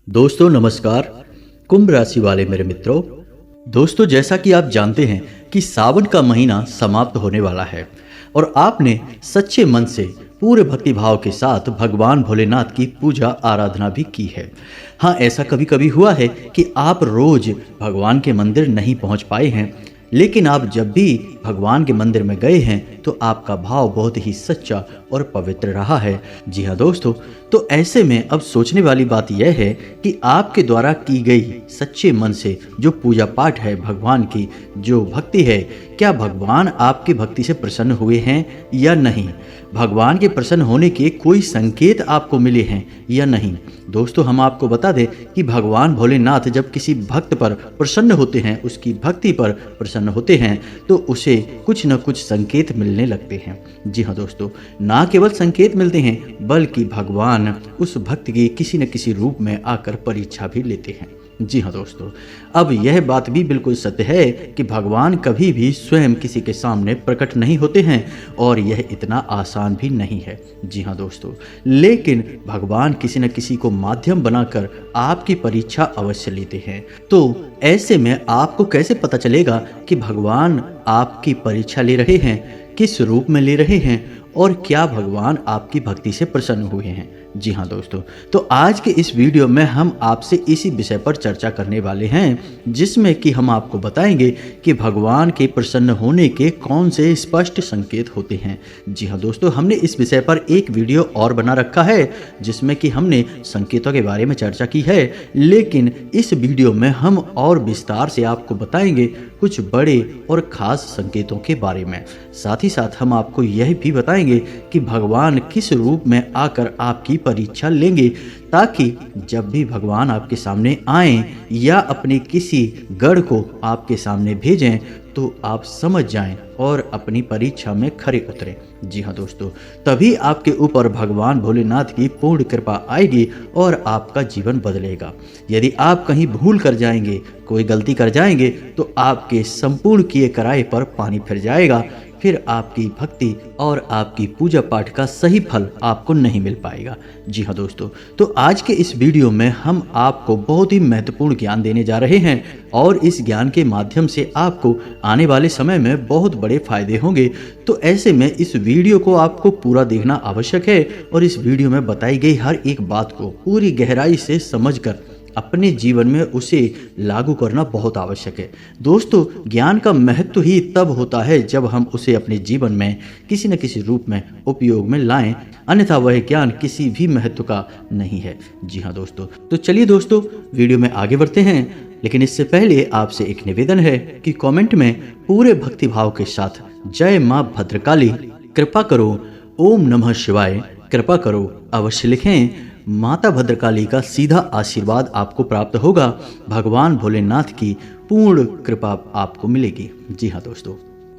दोस्तों नमस्कार। कुंभ राशि वाले मेरे मित्रों, दोस्तों जैसा कि आप जानते हैं कि सावन का महीना समाप्त होने वाला है और आपने सच्चे मन से पूरे भक्ति भाव के साथ भगवान भोलेनाथ की पूजा आराधना भी की है। हाँ, ऐसा कभी कभी हुआ है कि आप रोज भगवान के मंदिर नहीं पहुंच पाए हैं, लेकिन आप जब भी भगवान के मंदिर में गए हैं तो आपका भाव बहुत ही सच्चा और पवित्र रहा है। जी हाँ दोस्तों, तो ऐसे में अब सोचने वाली बात यह है कि आपके द्वारा की गई सच्चे मन से जो पूजा पाठ है, भगवान की जो भक्ति है, क्या भगवान आपकी भक्ति से प्रसन्न हुए हैं या नहीं? भगवान के प्रसन्न होने के कोई संकेत आपको मिले हैं या नहीं? दोस्तों हम आपको बता दें कि भगवान भोलेनाथ जब किसी भक्त पर प्रसन्न होते हैं, उसकी भक्ति पर प्रसन्न होते हैं, तो उसे कुछ न कुछ संकेत मिलने लगते हैं। जी हाँ दोस्तों, ना केवल संकेत मिलते हैं बल्कि भगवान उस भक्त की किसी न किसी रूप में आकर परीक्षा भी लेते हैं। जी हाँ दोस्तों, अब यह बात भी बिल्कुल सत्य है कि भगवान कभी भी स्वयं किसी के सामने प्रकट नहीं होते हैं और यह इतना आसान भी नहीं है। जी हाँ दोस्तों, लेकिन भगवान किसी न किसी को माध्यम बनाकर आपकी परीक्षा अवश्य लेते हैं। तो ऐसे में आपको कैसे पता चलेगा कि भगवान आपकी परीक्षा ले रहे हैं, किस रूप में ले रहे हैं और क्या भगवान आपकी भक्ति से प्रसन्न हुए हैं? जी हाँ दोस्तों, तो आज के इस वीडियो में हम आपसे इसी विषय पर चर्चा करने वाले हैं, जिसमें कि हम आपको बताएंगे कि भगवान के प्रसन्न होने के कौन से स्पष्ट संकेत होते हैं। जी हाँ दोस्तों, हमने इस विषय पर एक वीडियो और बना रखा है जिसमें कि हमने संकेतों के बारे में चर्चा की है, लेकिन इस वीडियो में हम और विस्तार से आपको बताएंगे कुछ बड़े और खास संकेतों के बारे में। साथ ही साथ हम आपको यह भी बताएंगे कि भगवान किस रूप में आकर आपकी परीक्षा लेंगे, ताकि जब भी भगवान आपके सामने आएं या अपने किसी गढ़ को आपके सामने भेजें तो आप समझ जाएं और अपनी परीक्षा में खरे उतरें। जी हाँ दोस्तों, तभी आपके ऊपर भगवान भोलेनाथ की पूर्ण कृपा आएगी और आपका जीवन बदलेगा। यदि आप कहीं भूल कर जाएंगे, कोई गलती कर जाएंगे, तो आपके संपूर्ण किए कराए पर पानी फिर जाएगा, फिर आपकी भक्ति और आपकी पूजा पाठ का सही फल आपको नहीं मिल पाएगा। जी हाँ दोस्तों, तो आज के इस वीडियो में हम आपको बहुत ही महत्वपूर्ण ज्ञान देने जा रहे हैं और इस ज्ञान के माध्यम से आपको आने वाले समय में बहुत बड़े फायदे होंगे। तो ऐसे में इस वीडियो को आपको पूरा देखना आवश्यक है और इस वीडियो में बताई गई हर एक बात को पूरी गहराई से समझकर अपने जीवन में उसे लागू करना बहुत आवश्यक है। दोस्तों, ज्ञान का महत्व ही तब होता है जब हम उसे अपने जीवन में किसी न किसी रूप में उपयोग में लाएं, अन्यथा वह ज्ञान किसी भी महत्व का नहीं है। जी हाँ दोस्तों, तो चलिए दोस्तों वीडियो में आगे बढ़ते हैं, लेकिन इससे पहले आपसे एक निवेदन है कि कमेंट में पूरे भक्ति भाव के साथ जय माँ भद्रकाली कृपा करो, ओम नमः शिवाय कृपा करो अवश्य लिखें। माता भद्रकाली का सीधा आशीर्वाद आपको प्राप्त होगा, भगवान भोलेनाथ की पूर्ण कृपा आपको मिलेगी। जी हाँ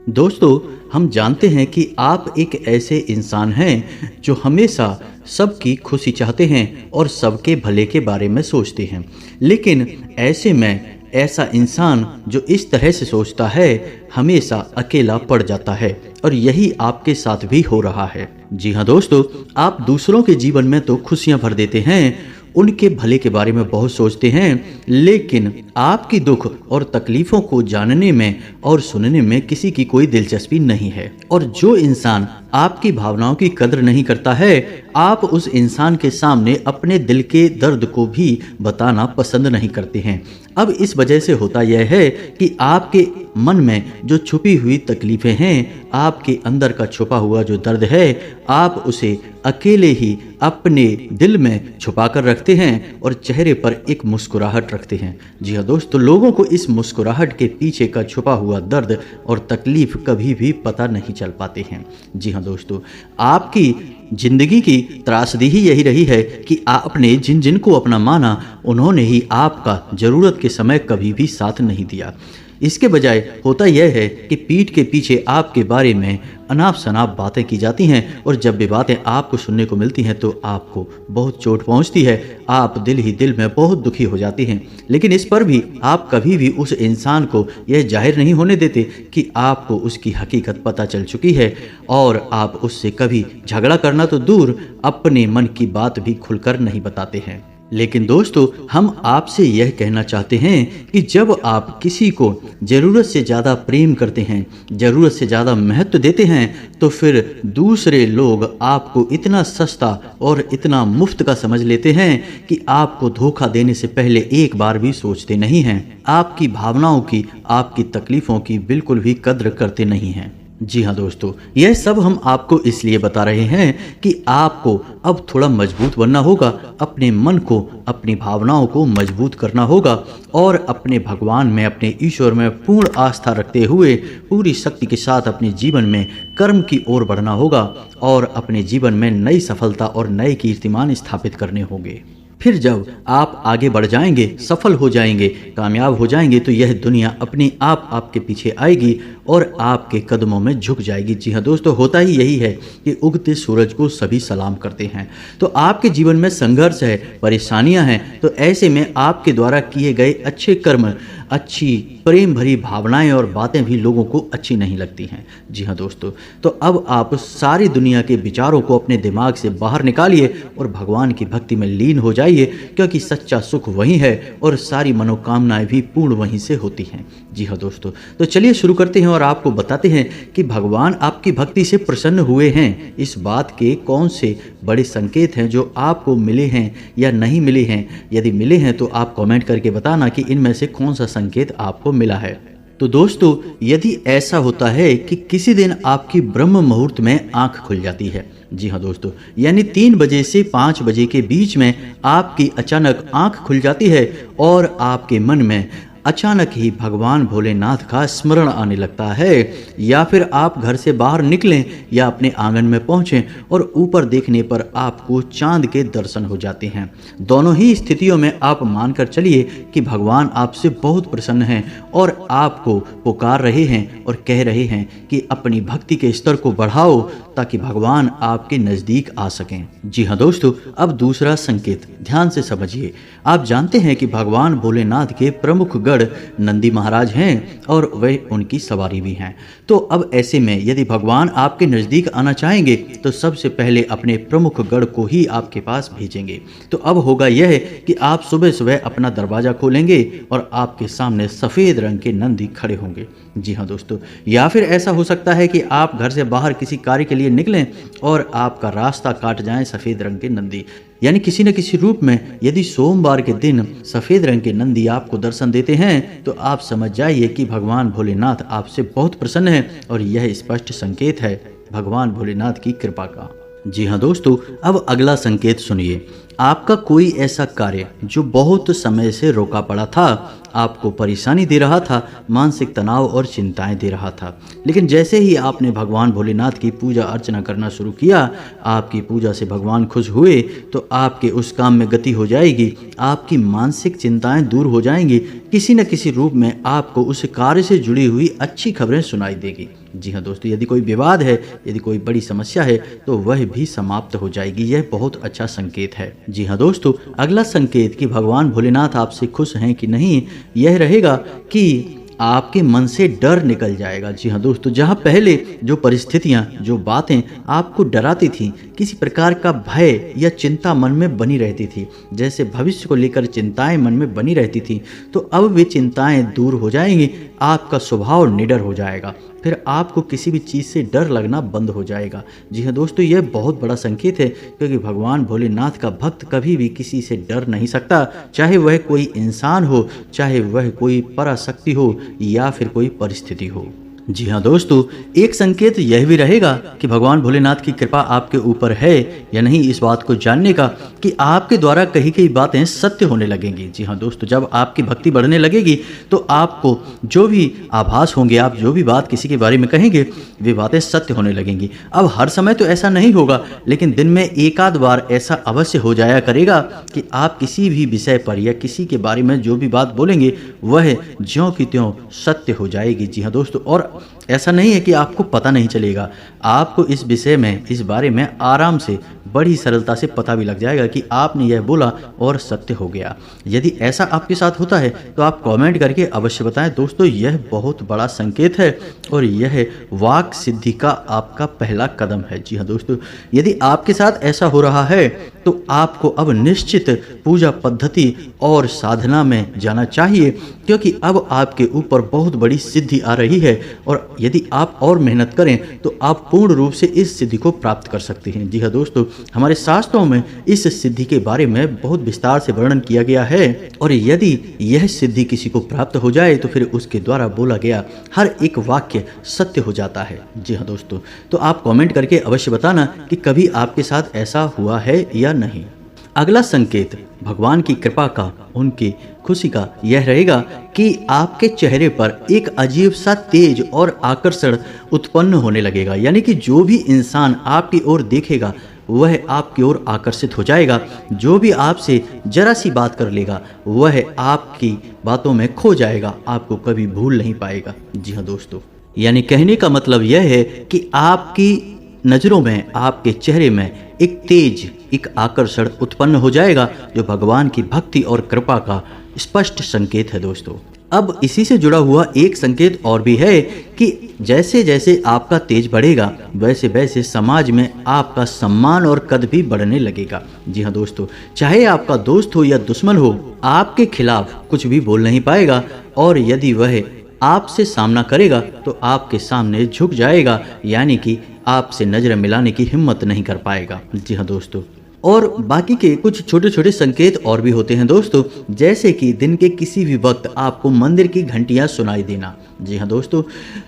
दोस्तों, हम जानते हैं कि आप एक ऐसे इंसान हैं जो हमेशा सबकी खुशी चाहते हैं और सबके भले के बारे में सोचते हैं, लेकिन ऐसे में ऐसा इंसान जो इस तरह से सोचता है हमेशा अकेला पड़ जाता है और यही आपके साथ भी हो रहा है। जी हाँ दोस्तों, आप दूसरों के जीवन में तो खुशियां भर देते हैं, उनके भले के बारे में बहुत सोचते हैं, लेकिन आपकी दुख और तकलीफों को जानने में और सुनने में किसी की कोई दिलचस्पी नहीं है। और जो इंसान आपकी भावनाओं की कदर नहीं करता है, आप उस इंसान के सामने अपने दिल के दर्द को भी बताना पसंद नहीं करते हैं। अब इस वजह से होता यह है कि आपके मन में जो छुपी हुई तकलीफें हैं, आपके अंदर का छुपा हुआ जो दर्द है, आप उसे अकेले ही अपने दिल में छुपा कर रखते हैं और चेहरे पर एक मुस्कुराहट रखते हैं। जी हाँ दोस्तों, लोगों को इस मुस्कुराहट के पीछे का छुपा हुआ दर्द और तकलीफ कभी भी पता नहीं चल पाते हैं। जी हाँ दोस्तों, आपकी जिंदगी की त्रासदी ही यही रही है कि आपने जिन जिन को अपना माना, उन्होंने ही आपका जरूरत के समय कभी भी साथ नहीं दिया। इसके बजाय होता यह है कि पीठ के पीछे आपके बारे में अनाप शनाप बातें की जाती हैं और जब भी बातें आपको सुनने को मिलती हैं तो आपको बहुत चोट पहुंचती है, आप दिल ही दिल में बहुत दुखी हो जाती हैं। लेकिन इस पर भी आप कभी भी उस इंसान को यह जाहिर नहीं होने देते कि आपको उसकी हकीकत पता चल चुकी है और आप उससे कभी झगड़ा करना तो दूर, अपने मन की बात भी खुलकर नहीं बताते हैं। लेकिन दोस्तों, हम आपसे यह कहना चाहते हैं कि जब आप किसी को ज़रूरत से ज़्यादा प्रेम करते हैं, ज़रूरत से ज़्यादा महत्व देते हैं, तो फिर दूसरे लोग आपको इतना सस्ता और इतना मुफ्त का समझ लेते हैं कि आपको धोखा देने से पहले एक बार भी सोचते नहीं हैं। आपकी भावनाओं की, आपकी तकलीफ़ों की बिल्कुल भी कद्र करते नहीं हैं। जी हाँ दोस्तों, यह सब हम आपको इसलिए बता रहे हैं कि आपको अब थोड़ा मजबूत बनना होगा, अपने मन को, अपनी भावनाओं को मजबूत करना होगा और अपने भगवान में, अपने ईश्वर में पूर्ण आस्था रखते हुए पूरी शक्ति के साथ अपने जीवन में कर्म की ओर बढ़ना होगा और अपने जीवन में नई सफलता और नए कीर्तिमान स्थापित करने होंगे। फिर जब आप आगे बढ़ जाएंगे, सफल हो जाएंगे, कामयाब हो जाएंगे, तो यह दुनिया अपने आप आपके पीछे आएगी और आपके कदमों में झुक जाएगी। जी हाँ दोस्तों, होता ही यही है कि उगते सूरज को सभी सलाम करते हैं। तो आपके जीवन में संघर्ष है, परेशानियां हैं, तो ऐसे में आपके द्वारा किए गए अच्छे कर्म, अच्छी प्रेम भरी भावनाएं और बातें भी लोगों को अच्छी नहीं लगती हैं। जी हाँ दोस्तों, तो अब आप सारी दुनिया के विचारों को अपने दिमाग से बाहर निकालिए और भगवान की भक्ति में लीन हो जाइए, क्योंकि सच्चा सुख वही है और सारी मनोकामनाएं भी पूर्ण वहीं से होती हैं। जी हाँ दोस्तों, तो चलिए शुरू करते हैं और आपको बताते हैं कि भगवान आपकी भक्ति से प्रसन्न हुए हैं। इस बात के कौन से बड़े संकेत हैं जो आपको मिले हैं या नहीं मिले हैं। यदि मिले हैं तो आप कमेंट करके बताना कि इनमें से कौन सा संकेत आपको मिला है। तो दोस्तों, यदि ऐसा होता है कि किसी दिन आपकी ब्रह्म मुहूर्त में आंख खुल जाती है, जी हाँ दोस्तों, यानी 3 बजे से 5 बजे के बीच में आपकी अचानक आंख खुल जाती है और आपके मन में अचानक ही भगवान भोलेनाथ का स्मरण आने लगता है, या फिर आप घर से बाहर निकलें या अपने आंगन में पहुंचें और ऊपर देखने पर आपको चांद के दर्शन हो जाते हैं। दोनों ही स्थितियों में आप मानकर चलिए कि भगवान आपसे बहुत प्रसन्न हैं और आपको पुकार रहे हैं और कह रहे हैं कि अपनी भक्ति के स्तर को बढ़ाओ ताकि भगवान आपके नज़दीक आ सकें। जी हाँ दोस्तों, अब दूसरा संकेत ध्यान से समझिए। आप जानते हैं कि भगवान भोलेनाथ के प्रमुख गढ़ नंदी महाराज हैं और वे उनकी सवारी भी हैं। तो अब ऐसे में यदि भगवान आपके नज़दीक आना चाहेंगे तो सबसे पहले अपने प्रमुख गढ़ को ही आपके पास भेजेंगे। तो अब होगा यह कि आप सुबह सुबह अपना दरवाज़ा खोलेंगे और आपके सामने सफ़ेद रंग के नंदी खड़े होंगे। जी हाँ दोस्तों, या फिर ऐसा हो सकता है कि आप घर से बाहर किसी कार्य के लिए निकलें और आपका रास्ता काट जाएं सफ़ेद रंग के नंदी, यानी किसी न किसी रूप में। यदि सोमवार के दिन सफ़ेद रंग के नंदी आपको दर्शन देते हैं तो आप समझ जाइए कि भगवान भोलेनाथ आपसे बहुत प्रसन्न हैं और यह स्पष्ट संकेत है भगवान भोलेनाथ की कृपा का। जी हाँ दोस्तों, अब अगला संकेत सुनिए। आपका कोई ऐसा कार्य जो बहुत समय से रोका पड़ा था, आपको परेशानी दे रहा था, मानसिक तनाव और चिंताएं दे रहा था, लेकिन जैसे ही आपने भगवान भोलेनाथ की पूजा अर्चना करना शुरू किया, आपकी पूजा से भगवान खुश हुए, तो आपके उस काम में गति हो जाएगी, आपकी मानसिक चिंताएं दूर हो जाएंगी, किसी न किसी रूप में आपको उस कार्य से जुड़ी हुई अच्छी खबरें सुनाई देगी। जी हाँ दोस्तों, यदि कोई विवाद है, यदि कोई बड़ी समस्या है, तो वह भी समाप्त हो जाएगी। यह बहुत अच्छा संकेत है। जी हाँ दोस्तों, अगला संकेत कि भगवान भोलेनाथ आपसे खुश हैं कि नहीं, यह रहेगा कि आपके मन से डर निकल जाएगा। जी हाँ दोस्तों, जहाँ पहले जो परिस्थितियाँ, जो बातें आपको डराती थीं, किसी प्रकार का भय या चिंता मन में बनी रहती थी, जैसे भविष्य को लेकर चिंताएं मन में बनी रहती थी, तो अब वे चिंताएं दूर हो जाएंगी। आपका स्वभाव निडर हो जाएगा, फिर आपको किसी भी चीज़ से डर लगना बंद हो जाएगा। जी हाँ दोस्तों, यह बहुत बड़ा संकेत है, क्योंकि भगवान भोलेनाथ का भक्त कभी भी किसी से डर नहीं सकता, चाहे वह कोई इंसान हो, चाहे वह कोई पराशक्ति हो या फिर कोई परिस्थिति हो। जी हाँ दोस्तों, एक संकेत यह भी रहेगा कि भगवान भोलेनाथ की कृपा आपके ऊपर है या नहीं, इस बात को जानने का कि आपके द्वारा कही गई बातें सत्य होने लगेंगी। जी हाँ दोस्तों, जब आपकी भक्ति बढ़ने लगेगी तो आपको जो भी आभास होंगे, आप जो भी बात किसी के बारे में कहेंगे, वे बातें सत्य होने लगेंगी। अब हर समय तो ऐसा नहीं होगा, लेकिन दिन में एक आध बार ऐसा अवश्य हो जाया करेगा कि आप किसी भी विषय पर या किसी के बारे में जो भी बात बोलेंगे वह ज्यों की त्यों सत्य हो जाएगी। जी हाँ दोस्तों, और ऐसा नहीं है कि आपको पता नहीं चलेगा, आपको इस विषय में, इस बारे में आराम से बड़ी सरलता से पता भी लग जाएगा कि आपने यह बोला और सत्य हो गया। यदि ऐसा आपके साथ होता है तो आप कमेंट करके अवश्य बताएं। दोस्तों, यह बहुत बड़ा संकेत है और यह वाक सिद्धि का आपका पहला कदम है। जी हाँ दोस्तों, यदि आपके साथ ऐसा हो रहा है तो आपको अब निश्चित पूजा पद्धति और साधना में जाना चाहिए, क्योंकि अब आपके ऊपर बहुत बड़ी सिद्धि आ रही है और यदि आप और मेहनत करें तो आप पूर्ण रूप से इस सिद्धि को प्राप्त कर सकते हैं। जी हाँ दोस्तों, हमारे शास्त्रों में इस सिद्धि के बारे में बहुत विस्तार से वर्णन किया गया है और यदि यह सिद्धि किसी को प्राप्त हो जाए तो फिर उसके द्वारा बोला गया हर एक वाक्य सत्य हो जाता है। जी हाँ दोस्तों, तो आप कमेंट करके अवश्य बताना कि कभी आपके साथ ऐसा हुआ है या नहीं। अगला संकेत भगवान की कृपा का, उनकी खुशी का यह रहेगा कि आपके चेहरे पर एक अजीब सा तेज और आकर्षण उत्पन्न होने लगेगा। यानी कि जो भी इंसान आपकी ओर देखेगा वह आपकी ओर आकर्षित हो जाएगा। जो भी आपसे जरा सी बात कर लेगा वह आपकी बातों में खो जाएगा, आपको कभी भूल नहीं पाएगा। जी हाँ दोस्तों, यानी कहने का मतलब यह है कि आपकी नज़रों में, आपके चेहरे में एक तेज, एक आकर्षण उत्पन्न हो जाएगा, जो भगवान की भक्ति और कृपा का स्पष्ट संकेत है। दोस्तों, अब इसी से जुड़ा हुआ एक संकेत और भी है कि जैसे जैसे आपका तेज बढ़ेगा वैसे वैसे समाज में आपका सम्मान और कद भी बढ़ने लगेगा। जी हाँ दोस्तों, चाहे आपका दोस्त हो या दुश्मन हो, आपके खिलाफ कुछ भी बोल नहीं पाएगा और यदि वह आपसे सामना करेगा तो आपके सामने झुक जाएगा, यानी कि आपसे नजर मिलाने की हिम्मत नहीं कर पाएगा। जी हाँ दोस्तों, और बाकी के कुछ छोटे छोटे संकेत और भी होते हैं दोस्तों, जैसे कि दिन के किसी भी वक्त आपको मंदिर की घंटियां सुनाई देना। जी हाँ दोस्तों,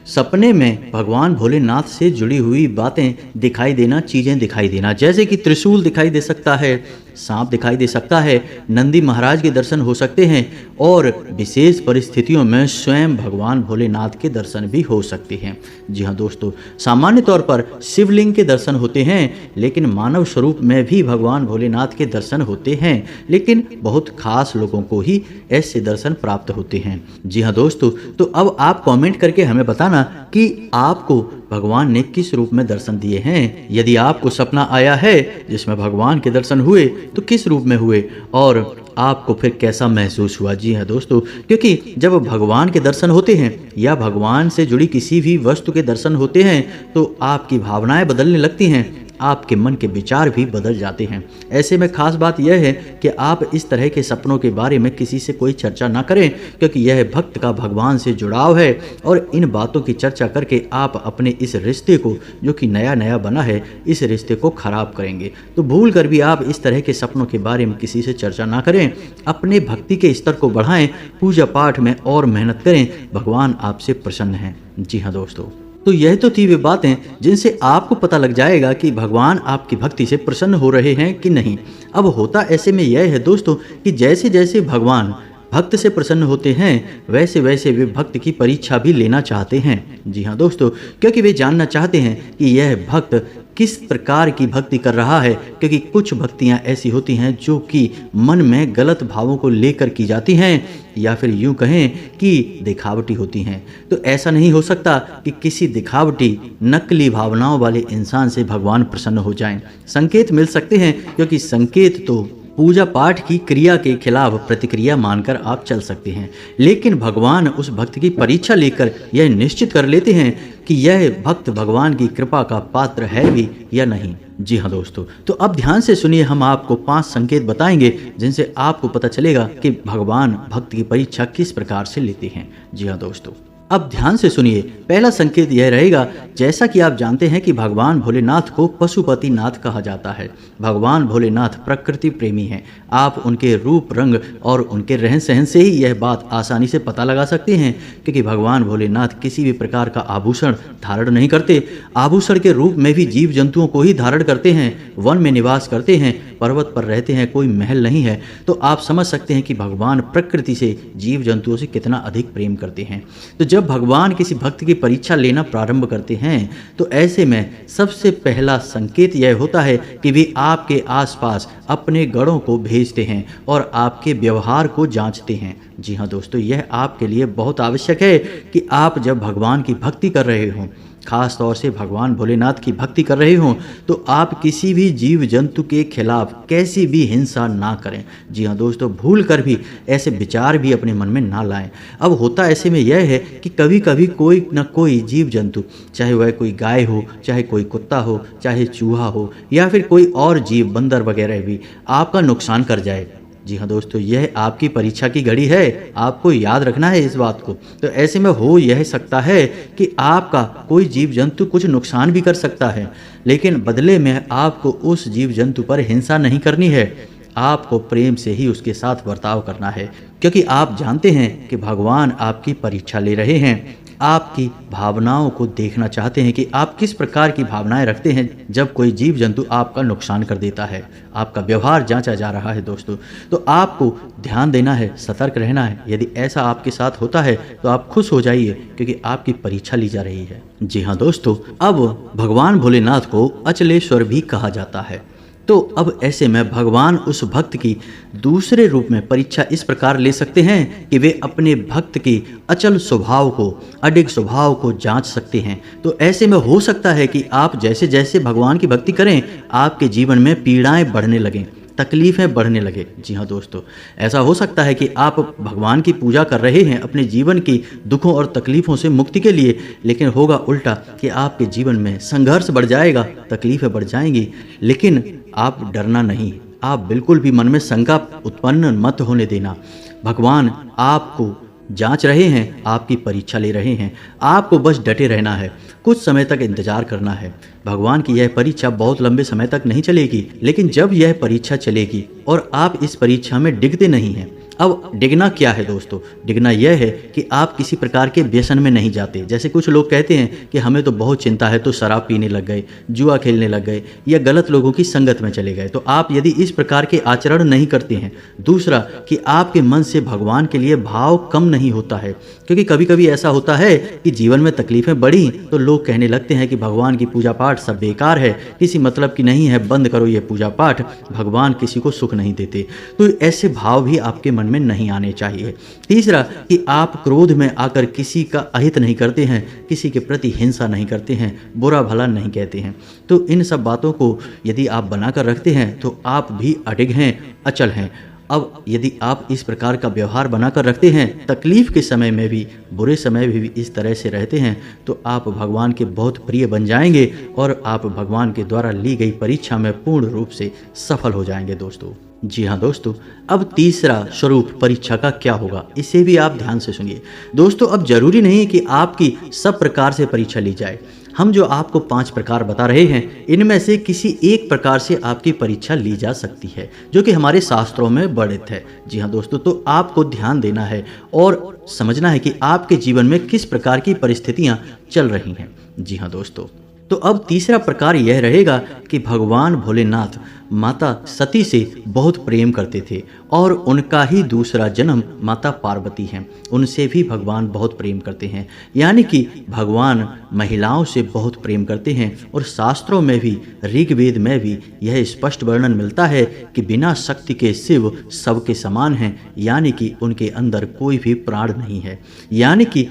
सपने में भगवान भोलेनाथ से जुड़ी हुई बातें दिखाई देना, चीज़ें दिखाई देना, जैसे कि त्रिशूल दिखाई दे सकता है, सांप दिखाई दे सकता है, नंदी महाराज के दर्शन हो सकते हैं और विशेष परिस्थितियों में स्वयं भगवान भोलेनाथ के दर्शन भी हो सकते हैं। जी हाँ दोस्तों, सामान्य तौर पर शिवलिंग के दर्शन होते हैं, लेकिन मानव स्वरूप में भी भगवान भोलेनाथ के दर्शन होते हैं, लेकिन बहुत खास लोगों को ही ऐसे दर्शन प्राप्त होते हैं। जी हाँ दोस्तों, तो अब आप कमेंट करके हमें बताना कि आपको भगवान ने किस रूप में दर्शन दिए हैं। यदि आपको सपना आया है जिसमें भगवान के दर्शन हुए तो किस रूप में हुए और आपको फिर कैसा महसूस हुआ। जी हाँ दोस्तों, क्योंकि जब भगवान के दर्शन होते हैं या भगवान से जुड़ी किसी भी वस्तु के दर्शन होते हैं तो आपकी भावनाएं बदलने लगती हैं, आपके मन के विचार भी बदल जाते हैं। ऐसे में खास बात यह है कि आप इस तरह के सपनों के बारे में किसी से कोई चर्चा ना करें, क्योंकि यह भक्त का भगवान से जुड़ाव है और इन बातों की चर्चा करके आप अपने इस रिश्ते को, जो कि नया नया बना है, इस रिश्ते को खराब करेंगे। तो भूल कर भी आप इस तरह के सपनों के बारे में किसी से चर्चा ना करें। अपने भक्ति के स्तर को बढ़ाएं, पूजा पाठ में और मेहनत करें, भगवान आपसे प्रसन्न हैं। जी हाँ दोस्तों, तो यह तो थी वे बातें जिनसे आपको पता लग जाएगा कि भगवान आपकी भक्ति से प्रसन्न हो रहे हैं कि नहीं। अब होता ऐसे में यह है दोस्तों कि जैसे जैसे भगवान भक्त से प्रसन्न होते हैं वैसे वैसे वे भक्त की परीक्षा भी लेना चाहते हैं। जी हाँ दोस्तों, क्योंकि वे जानना चाहते हैं कि यह भक्त किस प्रकार की भक्ति कर रहा है, क्योंकि कुछ भक्तियां ऐसी होती हैं जो कि मन में गलत भावों को लेकर की जाती हैं या फिर यूं कहें कि दिखावटी होती हैं। तो ऐसा नहीं हो सकता कि किसी दिखावटी नकली भावनाओं वाले इंसान से भगवान प्रसन्न हो जाएं। संकेत मिल सकते हैं, क्योंकि संकेत तो पूजा पाठ की क्रिया के खिलाफ प्रतिक्रिया मानकर आप चल सकते हैं, लेकिन भगवान उस भक्त की परीक्षा लेकर यह निश्चित कर लेते हैं कि यह भक्त भगवान की कृपा का पात्र है भी या नहीं। जी हाँ दोस्तों, तो अब ध्यान से सुनिए, हम आपको 5 संकेत बताएंगे जिनसे आपको पता चलेगा कि भगवान भक्त की परीक्षा किस प्रकार से लेते हैं। जी हाँ दोस्तों, अब ध्यान से सुनिए। पहला संकेत यह रहेगा, जैसा कि आप जानते हैं कि भगवान भोलेनाथ को पशुपति नाथ कहा जाता है। भगवान भोलेनाथ प्रकृति प्रेमी हैं। आप उनके रूप, रंग और उनके रहन सहन से ही यह बात आसानी से पता लगा सकते हैं, क्योंकि भगवान भोलेनाथ किसी भी प्रकार का आभूषण धारण नहीं करते। आभूषण के रूप में भी जीव जंतुओं को ही धारण करते हैं, वन में निवास करते हैं, पर्वत पर रहते हैं, कोई महल नहीं है। तो आप समझ सकते हैं कि भगवान प्रकृति से, जीव जंतुओं से कितना अधिक प्रेम करते हैं। तो जब भगवान किसी भक्त की परीक्षा लेना प्रारंभ करते हैं तो ऐसे में सबसे पहला संकेत यह होता है कि वे आपके आसपास अपने गणों को भेजते हैं और आपके व्यवहार को जांचते हैं। जी हाँ दोस्तों, यह आपके लिए बहुत आवश्यक है कि आप जब भगवान की भक्ति कर रहे हों, खास तौर से भगवान भोलेनाथ की भक्ति कर रहे हों, तो आप किसी भी जीव जंतु के खिलाफ कैसी भी हिंसा ना करें। जी हाँ दोस्तों, भूल कर भी ऐसे विचार भी अपने मन में ना लाएं। अब होता ऐसे में यह है कि कभी कभी कोई न कोई जीव जंतु, चाहे वह कोई गाय हो, चाहे कोई कुत्ता हो, चाहे चूहा हो, या फिर कोई और जीव बंदर वगैरह भी आपका नुकसान कर जाए। जी हाँ दोस्तों, यह आपकी परीक्षा की घड़ी है, आपको याद रखना है इस बात को। तो ऐसे में हो यह सकता है कि आपका कोई जीव जंतु कुछ नुकसान भी कर सकता है, लेकिन बदले में आपको उस जीव जंतु पर हिंसा नहीं करनी है। आपको प्रेम से ही उसके साथ बर्ताव करना है, क्योंकि आप जानते हैं कि भगवान आपकी परीक्षा ले रहे हैं, आपकी भावनाओं को देखना चाहते हैं कि आप किस प्रकार की भावनाएं रखते हैं जब कोई जीव जंतु आपका नुकसान कर देता है। आपका व्यवहार जांचा जा रहा है दोस्तों, तो आपको ध्यान देना है, सतर्क रहना है। यदि ऐसा आपके साथ होता है तो आप खुश हो जाइए, क्योंकि आपकी परीक्षा ली जा रही है। जी हाँ दोस्तों, अब भगवान भोलेनाथ को अचलेश्वर भी कहा जाता है। तो अब ऐसे में भगवान उस भक्त की दूसरे रूप में परीक्षा इस प्रकार ले सकते हैं कि वे अपने भक्त के अचल स्वभाव को, अडिग स्वभाव को जांच सकते हैं। तो ऐसे में हो सकता है कि आप जैसे जैसे भगवान की भक्ति करें, आपके जीवन में पीड़ाएं बढ़ने लगें, तकलीफ़ें बढ़ने लगे। जी हाँ दोस्तों, ऐसा हो सकता है कि आप भगवान की पूजा कर रहे हैं अपने जीवन की दुखों और तकलीफ़ों से मुक्ति के लिए, लेकिन होगा उल्टा कि आपके जीवन में संघर्ष बढ़ जाएगा, तकलीफ़ें बढ़ जाएंगी। लेकिन आप डरना नहीं, आप बिल्कुल भी मन में शंका उत्पन्न मत होने देना। भगवान आपको जांच रहे हैं, आपकी परीक्षा ले रहे हैं, आपको बस डटे रहना है, कुछ समय तक इंतजार करना है। भगवान की यह परीक्षा बहुत लंबे समय तक नहीं चलेगी, लेकिन जब यह परीक्षा चलेगी और आप इस परीक्षा में डिगते नहीं हैं। अब डिगना क्या है दोस्तों? डिगना यह है कि आप किसी प्रकार के व्यसन में नहीं जाते। जैसे कुछ लोग कहते हैं कि हमें तो बहुत चिंता है, तो शराब पीने लग गए, जुआ खेलने लग गए, या गलत लोगों की संगत में चले गए। तो आप यदि इस प्रकार के आचरण नहीं करते हैं, दूसरा कि आपके मन से भगवान के लिए भाव कम नहीं होता है, क्योंकि कभी कभी ऐसा होता है कि जीवन में तकलीफें बढ़ी तो लोग कहने लगते हैं कि भगवान की पूजा पाठ सब बेकार है, किसी मतलब की नहीं है, बंद करो ये पूजा पाठ, भगवान किसी को सुख नहीं देते। तो ऐसे भाव भी आपके मन में नहीं आने चाहिए। तीसरा कि आप क्रोध में आकर किसी का अहित नहीं करते हैं, किसी के प्रति हिंसा नहीं करते हैं, बुरा भला नहीं कहते हैं। तो इन सब बातों को यदि आप बनाकर रखते हैं तो आप भी अडिग हैं, अचल हैं। अब यदि आप इस प्रकार का व्यवहार बनाकर रखते हैं, तकलीफ के समय में भी, बुरे समय में भी इस तरह से रहते हैं, तो आप भगवान के बहुत प्रिय बन जाएंगे और आप भगवान के द्वारा ली गई परीक्षा में पूर्ण रूप से सफल हो जाएंगे दोस्तों। जी हाँ दोस्तों, अब तीसरा स्वरूप परीक्षा का क्या होगा, इसे भी आप ध्यान से सुनिए दोस्तों। अब जरूरी नहीं है कि आपकी सब प्रकार से परीक्षा ली जाए। हम जो आपको 5 प्रकार बता रहे हैं, इनमें से किसी एक प्रकार से आपकी परीक्षा ली जा सकती है, जो कि हमारे शास्त्रों में वर्णित है। जी हाँ दोस्तों, तो आपको ध्यान देना है और समझना है कि आपके जीवन में किस प्रकार की परिस्थितियां चल रही हैं। जी हाँ दोस्तों, तो अब तीसरा प्रकार यह रहेगा कि भगवान भोलेनाथ माता सती से बहुत प्रेम करते थे और उनका ही दूसरा जन्म माता पार्वती हैं, उनसे भी भगवान बहुत प्रेम करते हैं। यानी कि भगवान महिलाओं से बहुत प्रेम करते हैं और शास्त्रों में भी, ऋग्वेद में भी यह स्पष्ट वर्णन मिलता है कि बिना शक्ति के शिव सबके समान हैं, यानी कि उनके अंदर कोई भी प्राण नहीं है। यानी कि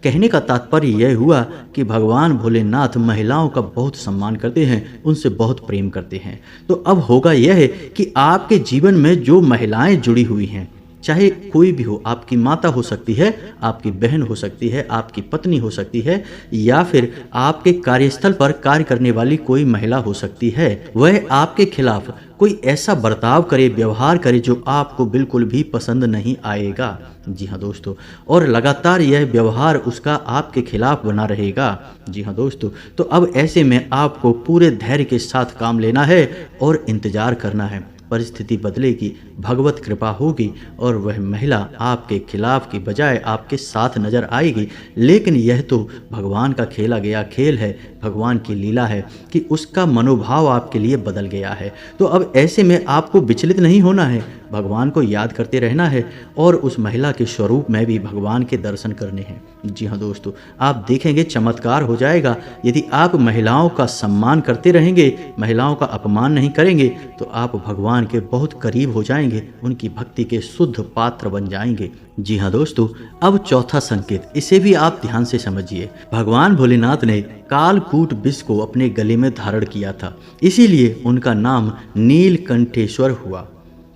कहने का तात्पर्य यह हुआ कि भगवान भोलेनाथ महिलाओं का बहुत सम्मान करते हैं, उनसे बहुत प्रेम करते हैं। तो अब होगा यह है कि आपके जीवन में जो महिलाएं जुड़ी हुई हैं, चाहे कोई भी हो, आपकी माता हो सकती है, आपकी बहन हो सकती है, आपकी पत्नी हो सकती है, या फिर आपके कार्यस्थल पर कार्य करने वाली कोई महिला हो सकती है, वह आपके खिलाफ कोई ऐसा बर्ताव करे, व्यवहार करे जो आपको बिल्कुल भी पसंद नहीं आएगा। जी हाँ दोस्तों, और लगातार यह व्यवहार उसका आपके खिलाफ बना रहेगा। जी हाँ दोस्तों, तो अब ऐसे में आपको पूरे धैर्य के साथ काम लेना है और इंतजार करना है। परिस्थिति बदलेगी, भगवत कृपा होगी और वह महिला आपके खिलाफ की बजाय आपके साथ नजर आएगी। लेकिन यह तो भगवान का खेला गया खेल है, भगवान की लीला है कि उसका मनोभाव आपके लिए बदल गया है। तो अब ऐसे में आपको विचलित नहीं होना है, भगवान को याद करते रहना है और उस महिला के स्वरूप में भी भगवान के दर्शन करने हैं। जी हाँ दोस्तों, आप देखेंगे चमत्कार हो जाएगा। यदि आप महिलाओं का सम्मान करते रहेंगे, महिलाओं का अपमान नहीं करेंगे, तो आप भगवान के बहुत करीब हो जाएंगे। जाएंगे, उनकी भक्ति के शुद्ध पात्र बन जाएंगे। जी हाँ दोस्तों, अब चौथा संकेत, इसे भी आप ध्यान से समझिए। भगवान भोलेनाथ ने कालकूट विष को अपने गले में धारण किया था, इसीलिए उनका नाम नीलकंठेश्वर हुआ।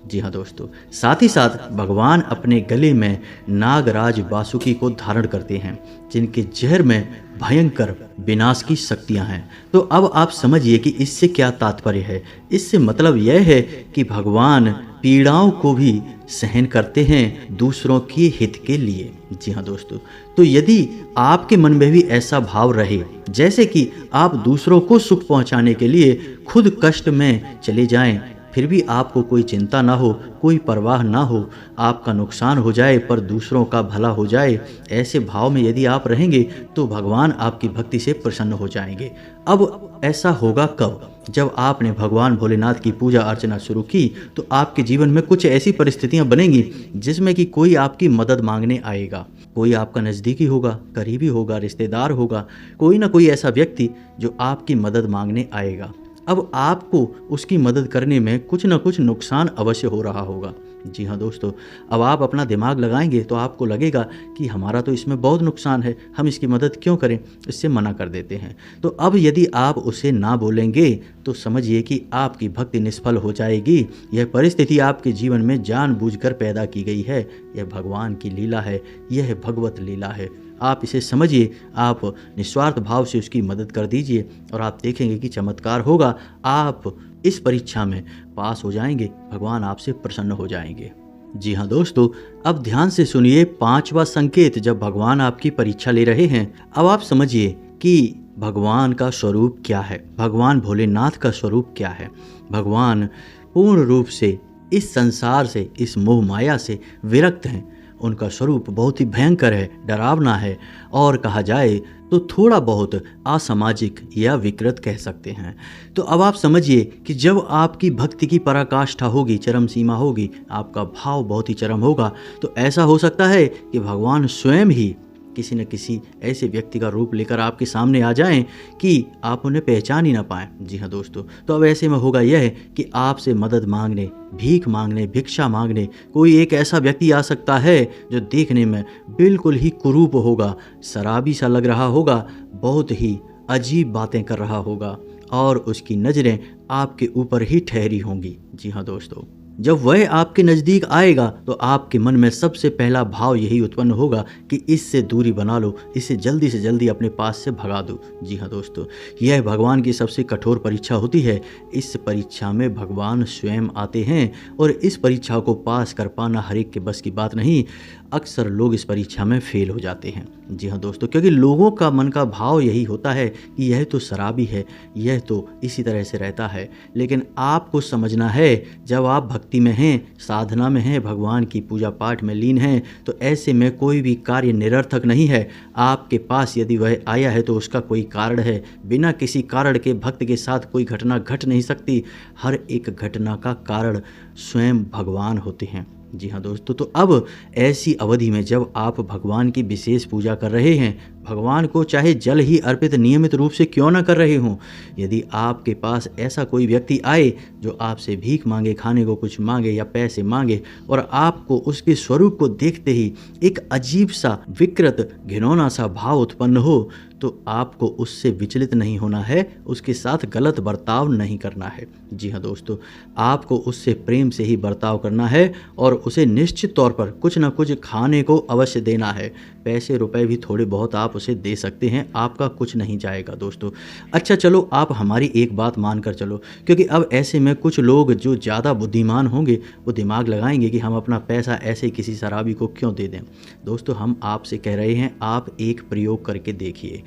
जी हाँ दोस्तों, साथ ही साथ भगवान अपने गले में नागराज वासुकी को धारण करते हैं, जिनके जहर में भयंकर विनाश की शक्तियां हैं। तो अब आप समझिए कि इससे क्या तात्पर्य है। इससे मतलब यह है कि भगवान पीड़ाओं को भी सहन करते हैं दूसरों के हित के लिए। जी हाँ दोस्तों, तो यदि आपके मन में भी ऐसा भाव रहे जैसे कि आप दूसरों को सुख पहुंचाने के लिए खुद कष्ट में चले जाएं, फिर भी आपको कोई चिंता ना हो, कोई परवाह ना हो, आपका नुकसान हो जाए पर दूसरों का भला हो जाए, ऐसे भाव में यदि आप रहेंगे तो भगवान आपकी भक्ति से प्रसन्न हो जाएंगे। अब ऐसा होगा कब? जब आपने भगवान भोलेनाथ की पूजा अर्चना शुरू की तो आपके जीवन में कुछ ऐसी परिस्थितियां बनेंगी जिसमें कि कोई आपकी मदद मांगने आएगा। कोई आपका नज़दीकी होगा, करीबी होगा, रिश्तेदार होगा, कोई ना कोई ऐसा व्यक्ति जो आपकी मदद मांगने आएगा। अब आपको उसकी मदद करने में कुछ ना कुछ नुकसान अवश्य हो रहा होगा। जी हाँ दोस्तों, अब आप अपना दिमाग लगाएंगे तो आपको लगेगा कि हमारा तो इसमें बहुत नुकसान है, हम इसकी मदद क्यों करें, इससे मना कर देते हैं। तो अब यदि आप उसे ना बोलेंगे तो समझिए कि आपकी भक्ति निष्फल हो जाएगी। यह परिस्थिति आपके जीवन में जानबूझकर पैदा की गई है। यह भगवान की लीला है, यह भगवत लीला है। आप इसे समझिए, आप निस्वार्थ भाव से उसकी मदद कर दीजिए और आप देखेंगे कि चमत्कार होगा। आप इस परीक्षा में पास हो जाएंगे, भगवान आपसे प्रसन्न हो जाएंगे। जी हाँ दोस्तों, अब ध्यान से सुनिए पांचवा संकेत जब भगवान आपकी परीक्षा ले रहे हैं। अब आप समझिए कि भगवान का स्वरूप क्या है, भगवान भोलेनाथ का स्वरूप क्या है। भगवान पूर्ण रूप से इस संसार से, इस मोह माया से विरक्त हैं। उनका स्वरूप बहुत ही भयंकर है, डरावना है और कहा जाए तो थोड़ा बहुत असामाजिक या विकृत कह सकते हैं। तो अब आप समझिए कि जब आपकी भक्ति की पराकाष्ठा होगी, चरम सीमा होगी, आपका भाव बहुत ही चरम होगा, तो ऐसा हो सकता है कि भगवान स्वयं ही किसी न किसी ऐसे व्यक्ति का रूप लेकर आपके सामने आ जाएं कि आप उन्हें पहचान ही ना पाएं। जी हाँ दोस्तों, तो अब ऐसे में होगा यह कि आपसे मदद मांगने, भीख मांगने, भिक्षा मांगने कोई एक ऐसा व्यक्ति आ सकता है जो देखने में बिल्कुल ही कुरूप होगा, शराबी सा लग रहा होगा, बहुत ही अजीब बातें कर रहा होगा और उसकी नज़रें आपके ऊपर ही ठहरी होंगी। जी हाँ दोस्तों, जब वह आपके नज़दीक आएगा तो आपके मन में सबसे पहला भाव यही उत्पन्न होगा कि इससे दूरी बना लो, इसे जल्दी से जल्दी अपने पास से भगा दो। जी हाँ दोस्तों, यह भगवान की सबसे कठोर परीक्षा होती है। इस परीक्षा में भगवान स्वयं आते हैं और इस परीक्षा को पास कर पाना हर एक के बस की बात नहीं। अक्सर लोग इस परीक्षा में फेल हो जाते हैं। जी हाँ दोस्तों, क्योंकि लोगों का मन का भाव यही होता है कि यह तो शराबी है, यह तो इसी तरह से रहता है। लेकिन आपको समझना है, जब आप भक्ति में हैं, साधना में हैं, भगवान की पूजा पाठ में लीन हैं, तो ऐसे में कोई भी कार्य निरर्थक नहीं है। आपके पास यदि वह आया है तो उसका कोई कारण है। बिना किसी कारण के भक्त के साथ कोई घटना घट नहीं सकती। हर एक घटना का कारण स्वयं भगवान होते हैं। जी हाँ दोस्तों, तो अब ऐसी अवधि में जब आप भगवान की विशेष पूजा कर रहे हैं, भगवान को चाहे जल ही अर्पित नियमित रूप से क्यों ना कर रहे हों, यदि आपके पास ऐसा कोई व्यक्ति आए जो आपसे भीख मांगे, खाने को कुछ मांगे या पैसे मांगे और आपको उसके स्वरूप को देखते ही एक अजीब सा विकृत घिनौना सा भाव उत्पन्न हो, तो आपको उससे विचलित नहीं होना है, उसके साथ गलत बर्ताव नहीं करना है। जी हाँ दोस्तों, आपको उससे प्रेम से ही बर्ताव करना है और उसे निश्चित तौर पर कुछ ना कुछ खाने को अवश्य देना है। पैसे रुपए भी थोड़े बहुत आप उसे दे सकते हैं, आपका कुछ नहीं जाएगा दोस्तों। अच्छा चलो, आप हमारी एक बात मान कर चलो, क्योंकि अब ऐसे में कुछ लोग जो ज़्यादा बुद्धिमान होंगे वो दिमाग लगाएंगे कि हम अपना पैसा ऐसे किसी शराबी को क्यों दे दें। दोस्तों, हम आपसे कह रहे हैं, आप एक प्रयोग करके देखिए।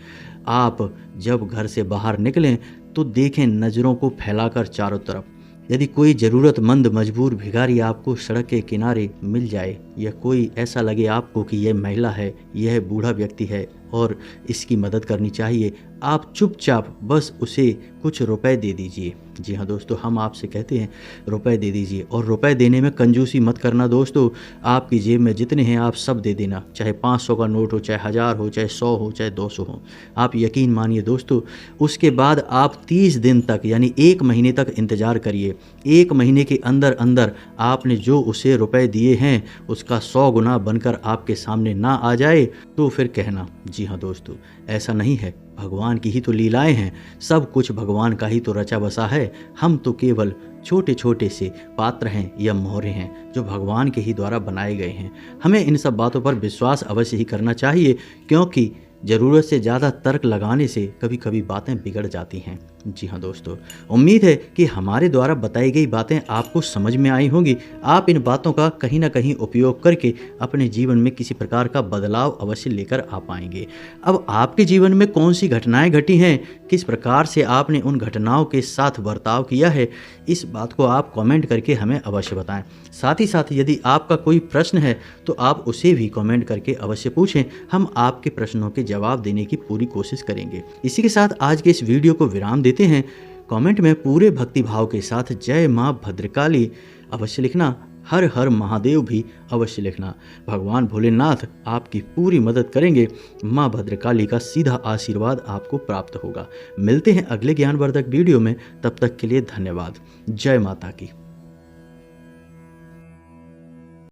आप जब घर से बाहर निकलें तो देखें नज़रों को फैलाकर चारों तरफ, यदि कोई ज़रूरतमंद मजबूर भिखारी आपको सड़क के किनारे मिल जाए या कोई ऐसा लगे आपको कि यह महिला है, यह बूढ़ा व्यक्ति है और इसकी मदद करनी चाहिए। आप चुपचाप बस उसे कुछ रुपए दे दीजिए। जी हाँ दोस्तों, हम आपसे कहते हैं रुपए दे दीजिए, और रुपए देने में कंजूसी मत करना दोस्तों। आपकी जेब में जितने हैं आप सब दे देना, चाहे 500 का नोट हो, चाहे 1000 हो, चाहे 100 हो, चाहे 200 हो। आप यकीन मानिए दोस्तों, उसके बाद आप 30 दिन तक यानी 1 महीने तक इंतज़ार करिए। 1 महीने के अंदर अंदर आपने जो उसे रुपए दिए हैं उसका 100 गुना बनकर आपके सामने ना आ जाए तो फिर कहना। जी हाँ दोस्तों, ऐसा नहीं है, भगवान की ही तो लीलाएं हैं, सब कुछ भगवान का ही तो रचा बसा है। हम तो केवल छोटे छोटे से पात्र हैं या मोहरे हैं जो भगवान के ही द्वारा बनाए गए हैं। हमें इन सब बातों पर विश्वास अवश्य ही करना चाहिए, क्योंकि ज़रूरत से ज़्यादा तर्क लगाने से कभी कभी बातें बिगड़ जाती हैं। जी हाँ दोस्तों, उम्मीद है कि हमारे द्वारा बताई गई बातें आपको समझ में आई होंगी। आप इन बातों का कहीं ना कहीं उपयोग करके अपने जीवन में किसी प्रकार का बदलाव अवश्य लेकर आ पाएंगे। अब आपके जीवन में कौन सी घटनाएं घटी हैं, किस प्रकार से आपने उन घटनाओं के साथ बर्ताव किया है, इस बात को आप कमेंट करके हमें अवश्य बताएं। साथ ही साथ यदि आपका कोई प्रश्न है तो आप उसे भी कमेंट करके अवश्य पूछें, हम आपके प्रश्नों के जवाब देने की पूरी कोशिश करेंगे। इसी के साथ आज के इस वीडियो को विराम देते हैं। कमेंट में पूरे भक्ति भाव के साथ जय माँ भद्रकाली अवश्य लिखना, हर हर महादेव भी अवश्य लिखना। भगवान भोलेनाथ आपकी पूरी मदद करेंगे। माँ भद्रकाली का सीधा आशीर्वाद आपको प्राप्त होगा। मिलते हैं अगले ज्ञानवर्धक वीडियो में, तब तक के लिए धन्यवाद। जय माता की।